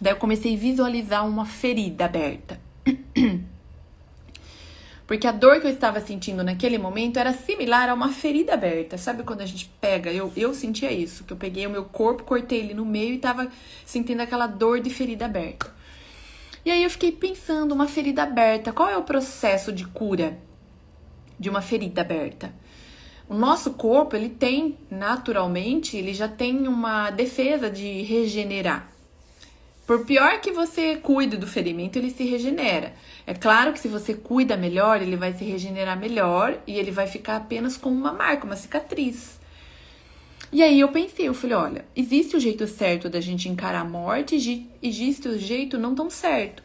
Daí eu comecei a visualizar uma ferida aberta. Porque a dor que eu estava sentindo naquele momento era similar a uma ferida aberta. Sabe quando a gente pega? Eu sentia isso, que eu peguei o meu corpo, cortei ele no meio e tava sentindo aquela dor de ferida aberta. E aí eu fiquei pensando, uma ferida aberta, qual é o processo de cura de uma ferida aberta? O nosso corpo, ele tem, naturalmente, ele já tem uma defesa de regenerar. Por pior que você cuide do ferimento, ele se regenera. É claro que se você cuida melhor, ele vai se regenerar melhor e ele vai ficar apenas com uma marca, uma cicatriz. E aí eu pensei, eu falei, olha, existe o jeito certo da gente encarar a morte e existe o jeito não tão certo.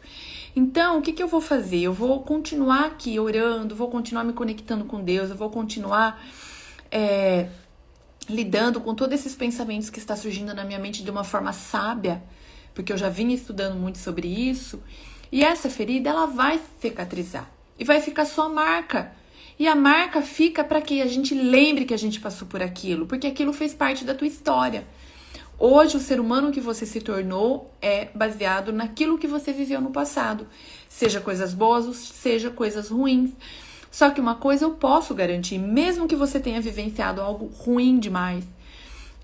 Então, o que eu vou fazer? Eu vou continuar aqui orando, vou continuar me conectando com Deus, eu vou continuar lidando com todos esses pensamentos que está surgindo na minha mente de uma forma sábia, porque eu já vinha estudando muito sobre isso, e essa ferida, ela vai cicatrizar, e vai ficar só a marca, e a marca fica para que a gente lembre que a gente passou por aquilo, porque aquilo fez parte da tua história. Hoje, o ser humano que você se tornou é baseado naquilo que você viveu no passado, seja coisas boas, seja coisas ruins. Só que uma coisa eu posso garantir, mesmo que você tenha vivenciado algo ruim demais,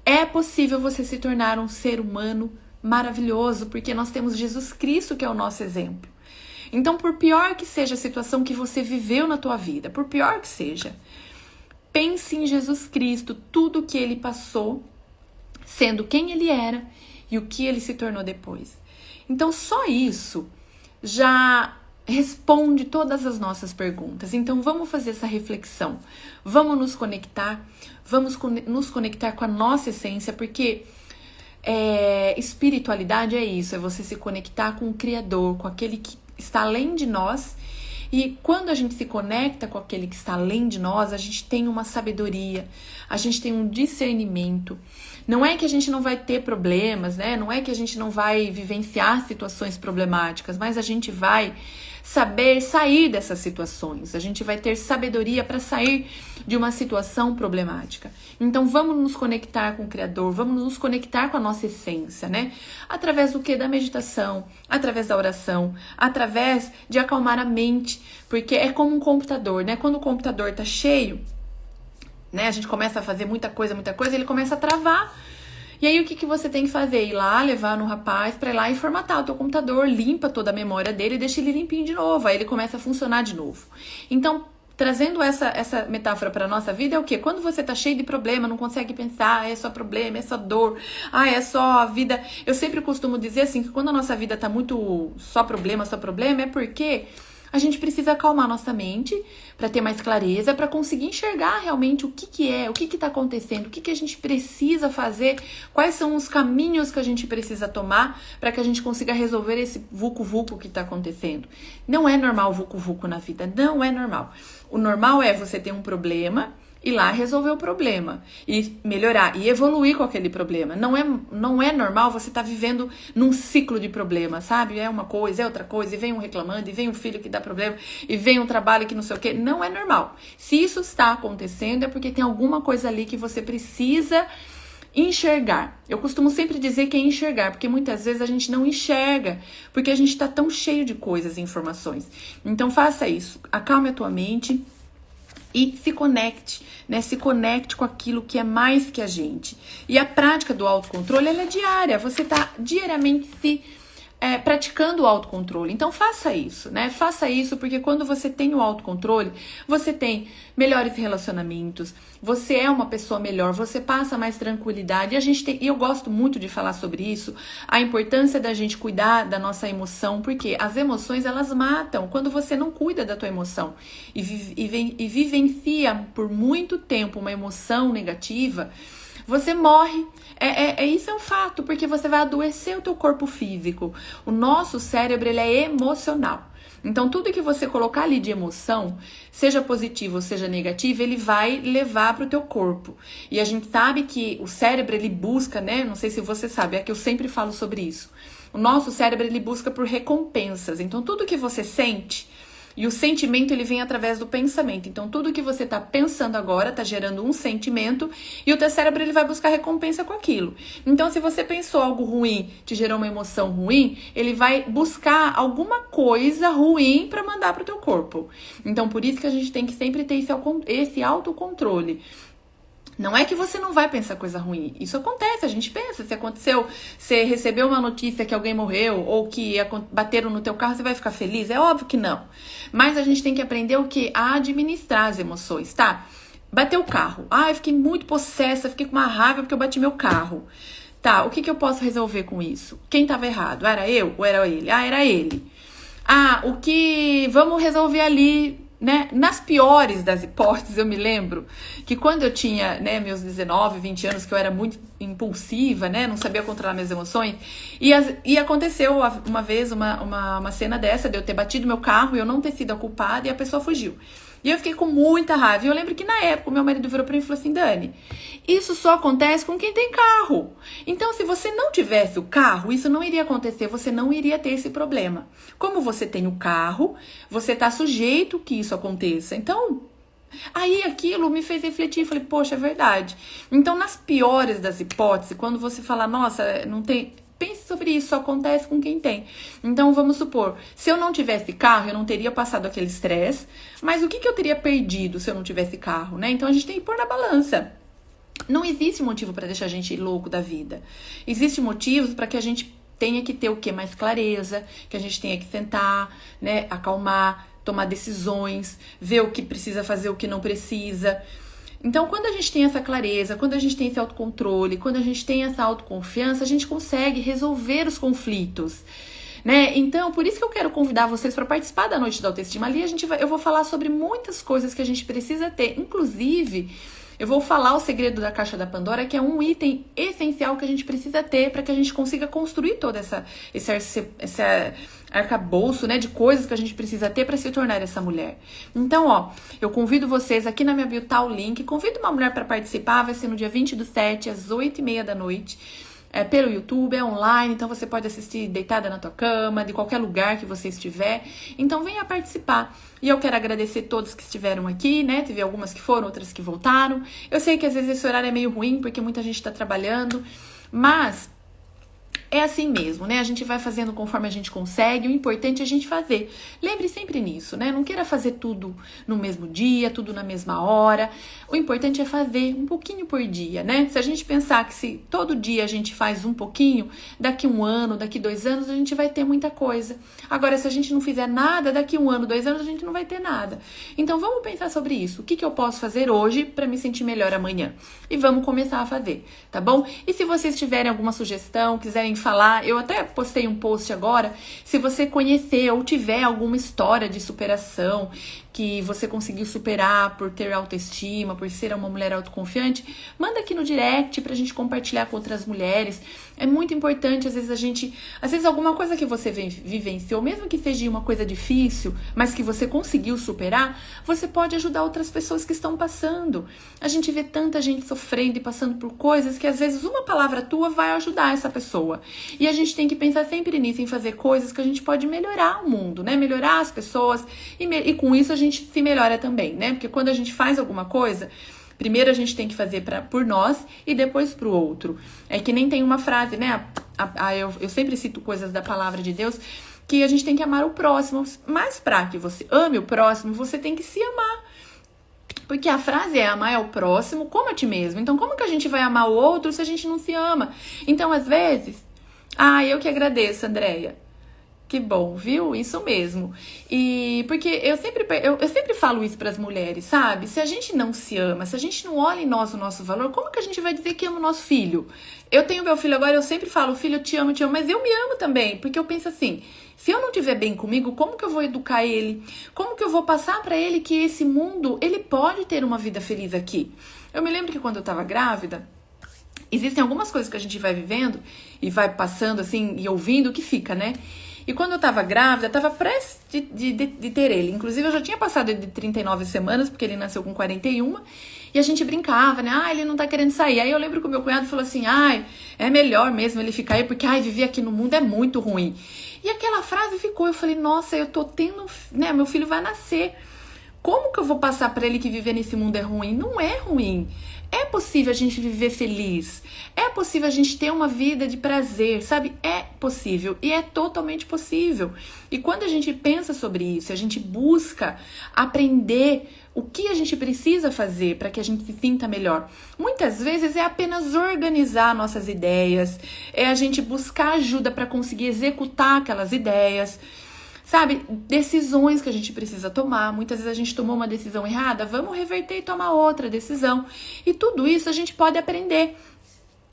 é possível você se tornar um ser humano maravilhoso, porque nós temos Jesus Cristo que é o nosso exemplo. Então, por pior que seja a situação que você viveu na tua vida, por pior que seja, pense em Jesus Cristo, tudo que ele passou, sendo quem ele era e o que ele se tornou depois. Então, só isso já responde todas as nossas perguntas. Então, vamos fazer essa reflexão, vamos nos conectar com a nossa essência, porque espiritualidade é isso, é você se conectar com o Criador, com aquele que está além de nós. E quando a gente se conecta com aquele que está além de nós, a gente tem uma sabedoria, a gente tem um discernimento. Não é que a gente não vai ter problemas, né? Não é que a gente não vai vivenciar situações problemáticas, mas a gente vai saber sair dessas situações. A gente vai ter sabedoria para sair de uma situação problemática. Então vamos nos conectar com o Criador, vamos nos conectar com a nossa essência, né? Através do quê? Da meditação, através da oração, através de acalmar a mente, porque é como um computador, né? Quando o computador tá cheio, né? A gente começa a fazer muita coisa, ele começa a travar. E aí o que você tem que fazer? Ir lá, levar no rapaz pra ir lá e formatar o teu computador, limpa toda a memória dele e deixa ele limpinho de novo, aí ele começa a funcionar de novo. Então, trazendo essa metáfora pra nossa vida, é o quê? Quando você tá cheio de problema, não consegue pensar, é só problema, é só dor, é só a vida. Eu sempre costumo dizer assim, que quando a nossa vida tá muito só problema, é porque a gente precisa acalmar nossa mente para ter mais clareza, para conseguir enxergar realmente o que está acontecendo, o que a gente precisa fazer, quais são os caminhos que a gente precisa tomar para que a gente consiga resolver esse vucu-vucu que está acontecendo. Não é normal vucu-vucu na vida, não é normal. O normal é você ter um problema, ir lá resolver o problema e melhorar e evoluir com aquele problema. Não é normal você estar vivendo num ciclo de problemas, sabe? É uma coisa, é outra coisa, e vem um reclamando, e vem um filho que dá problema, e vem um trabalho que não sei o quê. Não é normal. Se isso está acontecendo, é porque tem alguma coisa ali que você precisa enxergar. Eu costumo sempre dizer que é enxergar, porque muitas vezes a gente não enxerga, porque a gente está tão cheio de coisas e informações. Então faça isso, acalme a tua mente e se conecte, né? Se conecte com aquilo que é mais que a gente. E a prática do autocontrole, ela é diária. Você está diariamente se praticando o autocontrole. Então faça isso, né? Faça isso, porque quando você tem o autocontrole, você tem melhores relacionamentos, você é uma pessoa melhor, você passa mais tranquilidade. E eu gosto muito de falar sobre isso, a importância da gente cuidar da nossa emoção, porque as emoções, elas matam quando você não cuida da tua emoção e vivencia por muito tempo uma emoção negativa. Você morre, isso é um fato, porque você vai adoecer o teu corpo físico. O nosso cérebro, ele é emocional. Então, tudo que você colocar ali de emoção, seja positivo ou seja negativo, ele vai levar para o teu corpo. E a gente sabe que o cérebro, ele busca, né? Não sei se você sabe, é que eu sempre falo sobre isso. O nosso cérebro, ele busca por recompensas. Então, tudo que você sente, e o sentimento, ele vem através do pensamento. Então, tudo que você está pensando agora está gerando um sentimento e o teu cérebro, ele vai buscar recompensa com aquilo. Então, se você pensou algo ruim, te gerou uma emoção ruim, ele vai buscar alguma coisa ruim para mandar para o teu corpo. Então, por isso que a gente tem que sempre ter esse autocontrole. Não é que você não vai pensar coisa ruim. Isso acontece, a gente pensa. Se aconteceu, você recebeu uma notícia que alguém morreu ou que bateram no teu carro, você vai ficar feliz? É óbvio que não. Mas a gente tem que aprender o quê? A administrar as emoções, tá? Bateu o carro. Eu fiquei muito possessa, fiquei com uma raiva porque eu bati meu carro. Tá, o que eu posso resolver com isso? Quem tava errado? Era eu ou era ele? Era ele. Vamos resolver ali, né? Nas piores das hipóteses, eu me lembro que quando eu tinha, né, meus 19, 20 anos, que eu era muito impulsiva, né, não sabia controlar minhas emoções, e aconteceu uma vez uma cena dessa, de eu ter batido meu carro e eu não ter sido a culpada e a pessoa fugiu. E eu fiquei com muita raiva. E eu lembro que na época o meu marido virou pra mim e falou assim: Dani, isso só acontece com quem tem carro. Então, se você não tivesse o carro, isso não iria acontecer, você não iria ter esse problema. Como você tem o carro, você tá sujeito que isso aconteça. Então, aí aquilo me fez refletir. Falei, poxa, é verdade. Então, nas piores das hipóteses, quando você fala, nossa, não tem... Pense sobre isso, só acontece com quem tem. Então, vamos supor, se eu não tivesse carro, eu não teria passado aquele estresse, mas o que eu teria perdido se eu não tivesse carro, né? Então, a gente tem que pôr na balança. Não existe motivo para deixar a gente louco da vida. Existem motivos para que a gente tenha que ter o quê? Mais clareza, que a gente tenha que sentar, né? Acalmar, tomar decisões, ver o que precisa fazer, o que não precisa. Então, quando a gente tem essa clareza, quando a gente tem esse autocontrole, quando a gente tem essa autoconfiança, a gente consegue resolver os conflitos, né? Então, por isso que eu quero convidar vocês para participar da Noite da Autoestima. Ali eu vou falar sobre muitas coisas que a gente precisa ter, inclusive... Eu vou falar o segredo da caixa da Pandora, que é um item essencial que a gente precisa ter para que a gente consiga construir todo esse arcabouço, né, de coisas que a gente precisa ter para se tornar essa mulher. Então, eu convido vocês, aqui na minha bio tá o link, convido uma mulher para participar, vai ser no dia 20/7, às 8h30 da noite. Pelo YouTube, é online, então você pode assistir deitada na tua cama, de qualquer lugar que você estiver. Então venha participar. E eu quero agradecer todos que estiveram aqui, né? Teve algumas que foram, outras que voltaram. Eu sei que às vezes esse horário é meio ruim, porque muita gente está trabalhando, mas... é assim mesmo, né? A gente vai fazendo conforme a gente consegue, o importante é a gente fazer. Lembre sempre nisso, né? Não queira fazer tudo no mesmo dia, tudo na mesma hora. O importante é fazer um pouquinho por dia, né? Se a gente pensar que se todo dia a gente faz um pouquinho, daqui 1 ano, daqui 2 anos, a gente vai ter muita coisa. Agora, se a gente não fizer nada, daqui 1 ano, 2 anos, a gente não vai ter nada. Então, vamos pensar sobre isso. O que eu posso fazer hoje para me sentir melhor amanhã? E vamos começar a fazer, tá bom? E se vocês tiverem alguma sugestão, quiserem falar, eu até postei um post agora, se você conhecer ou tiver alguma história de superação que você conseguiu superar por ter autoestima, por ser uma mulher autoconfiante, manda aqui no direct pra gente compartilhar com outras mulheres. É muito importante, às vezes alguma coisa que você vivenciou, mesmo que seja uma coisa difícil, mas que você conseguiu superar, você pode ajudar outras pessoas que estão passando. A gente vê tanta gente sofrendo e passando por coisas que às vezes uma palavra tua vai ajudar essa pessoa. E a gente tem que pensar sempre nisso, em fazer coisas que a gente pode melhorar o mundo, né? Melhorar as pessoas e com isso a gente se melhora também, né? Porque quando a gente faz alguma coisa, primeiro a gente tem que fazer por nós e depois pro outro. É que nem tem uma frase, né? Eu sempre cito coisas da palavra de Deus, que a gente tem que amar o próximo. Mas para que você ame o próximo, você tem que se amar. Porque a frase é amar ao próximo como a ti mesmo. Então, como que a gente vai amar o outro se a gente não se ama? Então, às vezes... eu que agradeço, Andréia. Que bom, viu? Isso mesmo. E porque eu sempre falo isso para as mulheres, sabe? Se a gente não se ama, se a gente não olha em nós o nosso valor, como que a gente vai dizer que ama o nosso filho? Eu tenho meu filho agora, eu sempre falo, filho, eu te amo, mas eu me amo também. Porque eu penso assim, se eu não estiver bem comigo, como que eu vou educar ele? Como que eu vou passar para ele que esse mundo, ele pode ter uma vida feliz aqui? Eu me lembro que quando eu estava grávida, existem algumas coisas que a gente vai vivendo e vai passando assim e ouvindo que fica, né? E quando eu tava grávida, eu tava prestes de ter ele. Inclusive, eu já tinha passado de 39 semanas, porque ele nasceu com 41. E a gente brincava, né? Ah, ele não tá querendo sair. Aí eu lembro que o meu cunhado falou assim, ai, é melhor mesmo ele ficar aí, porque, ai, viver aqui no mundo é muito ruim. E aquela frase ficou, eu falei, nossa, eu tô tendo, né? Meu filho vai nascer. Como que eu vou passar pra ele que viver nesse mundo é ruim? Não é ruim. É possível a gente viver feliz. É possível a gente ter uma vida de prazer, sabe? É possível e é totalmente possível. E quando a gente pensa sobre isso, a gente busca aprender o que a gente precisa fazer para que a gente se sinta melhor. Muitas vezes é apenas organizar nossas ideias, é a gente buscar ajuda para conseguir executar aquelas ideias. Sabe, decisões que a gente precisa tomar. Muitas vezes a gente tomou uma decisão errada, vamos reverter e tomar outra decisão. E tudo isso a gente pode aprender.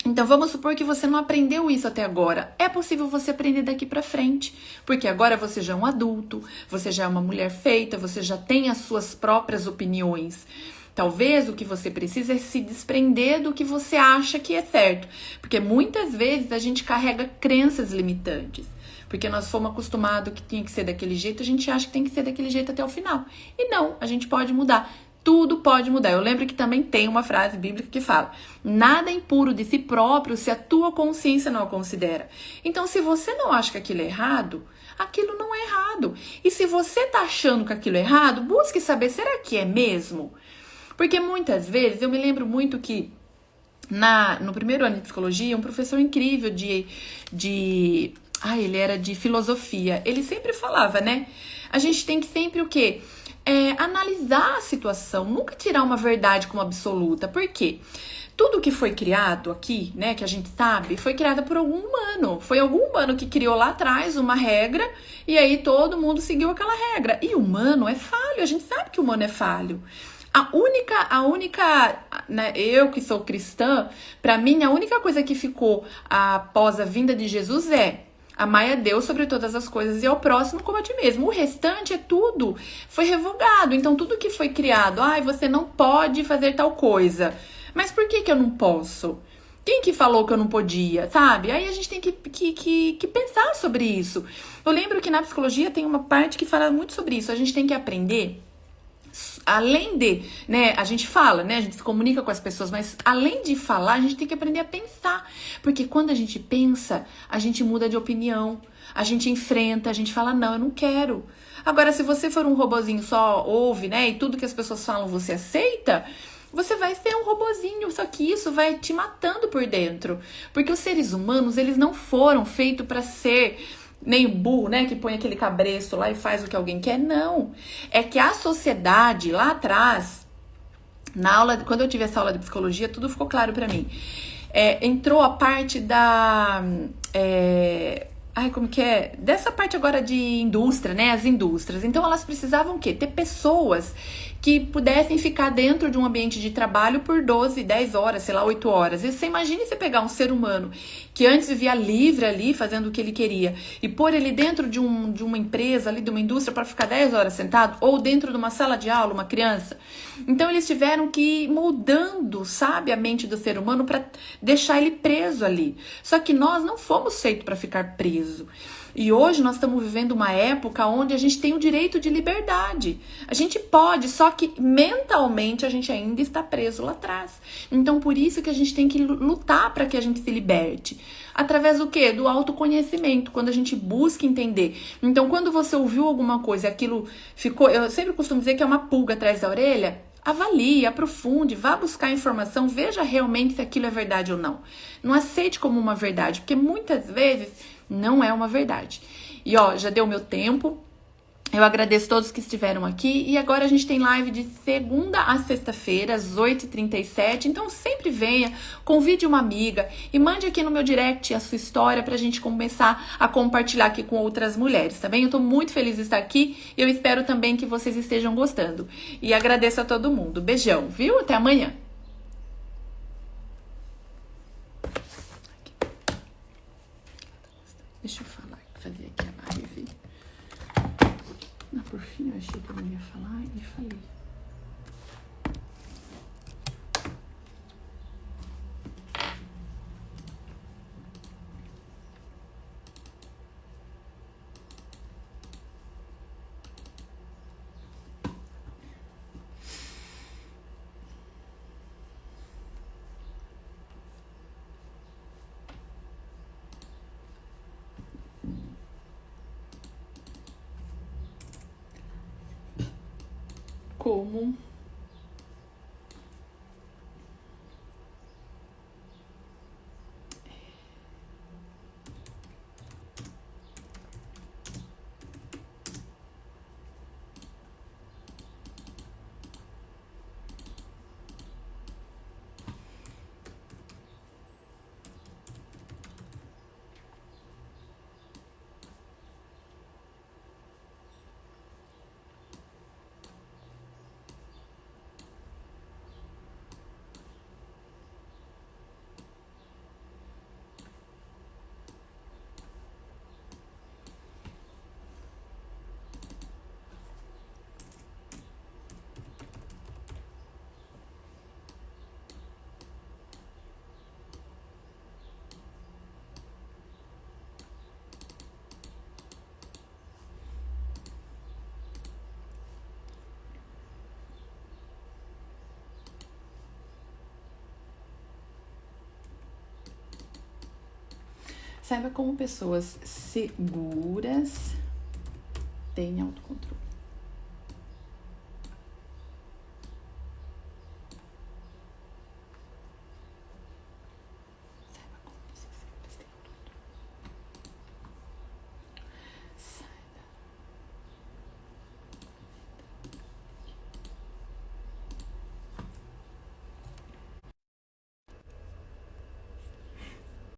Então vamos supor que você não aprendeu isso até agora. É possível você aprender daqui pra frente, porque agora você já é um adulto, você já é uma mulher feita, você já tem as suas próprias opiniões. Talvez o que você precisa é se desprender do que você acha que é certo, porque muitas vezes a gente carrega crenças limitantes. Porque nós fomos acostumados que tinha que ser daquele jeito, a gente acha que tem que ser daquele jeito até o final. E não, a gente pode mudar. Tudo pode mudar. Eu lembro que também tem uma frase bíblica que fala: nada é impuro de si próprio se a tua consciência não o considera. Então, se você não acha que aquilo é errado, aquilo não é errado. E se você tá achando que aquilo é errado, busque saber, será que é mesmo? Porque muitas vezes, eu me lembro muito que no primeiro ano de psicologia, um professor incrível ele era de filosofia. Ele sempre falava, né? A gente tem que sempre o quê? Analisar a situação, nunca tirar uma verdade como absoluta. Por quê? Tudo que foi criado aqui, né, que a gente sabe, foi criado por algum humano. Foi algum humano que criou lá atrás uma regra e aí todo mundo seguiu aquela regra. E o humano é falho, a gente sabe que o humano é falho. A única, né, eu que sou cristã, pra mim a única coisa que ficou após a vinda de Jesus é: amai a Deus sobre todas as coisas e ao próximo como a ti mesmo. O restante é tudo, foi revogado. Então tudo que foi criado, você não pode fazer tal coisa. Mas por que eu não posso? Quem que falou que eu não podia, sabe? Aí a gente tem que pensar sobre isso. Eu lembro que na psicologia tem uma parte que fala muito sobre isso. A gente tem que aprender, além de, né, a gente fala, né, a gente se comunica com as pessoas, mas além de falar, a gente tem que aprender a pensar, porque quando a gente pensa, a gente muda de opinião, a gente enfrenta, a gente fala, não, eu não quero. Agora, se você for um robozinho só ouve, né, e tudo que as pessoas falam você aceita, você vai ser um robozinho, só que isso vai te matando por dentro, porque os seres humanos, eles não foram feitos para ser nem o burro, né, que põe aquele cabresto lá e faz o que alguém quer, não. É que a sociedade, lá atrás, na aula, quando eu tive essa aula de psicologia, tudo ficou claro pra mim. Entrou a parte da... como que é? Dessa parte agora de indústria, né, as indústrias. Então, elas precisavam o quê? Ter pessoas que pudessem ficar dentro de um ambiente de trabalho por 12, 10 horas, sei lá, 8 horas. E você imagine você pegar um ser humano que antes vivia livre ali, fazendo o que ele queria, e pôr ele dentro de uma empresa ali, de uma indústria, para ficar 10 horas sentado, ou dentro de uma sala de aula, uma criança. Então, eles tiveram que ir moldando, sabe, a mente do ser humano para deixar ele preso ali. Só que nós não fomos feitos para ficar preso. E hoje nós estamos vivendo uma época onde a gente tem o direito de liberdade. A gente pode, só que mentalmente a gente ainda está preso lá atrás. Então, por isso que a gente tem que lutar para que a gente se liberte. Através do quê? Do autoconhecimento, quando a gente busca entender. Então, quando você ouviu alguma coisa e aquilo ficou... Eu sempre costumo dizer que é uma pulga atrás da orelha. Avalie, aprofunde, vá buscar informação, veja realmente se aquilo é verdade ou não. Não aceite como uma verdade, porque muitas vezes não é uma verdade. E já deu meu tempo. Eu agradeço todos que estiveram aqui. E agora a gente tem live de segunda a sexta-feira, às 8h37. Então sempre venha, convide uma amiga e mande aqui no meu direct a sua história pra gente começar a compartilhar aqui com outras mulheres, tá bem? Eu tô muito feliz de estar aqui. Eu espero também que vocês estejam gostando. E agradeço a todo mundo. Beijão, viu? Até amanhã. Deixa eu fazer aqui a live. Por fim, eu achei que eu não ia falar e falei. como saiba como pessoas seguras têm autocontrole.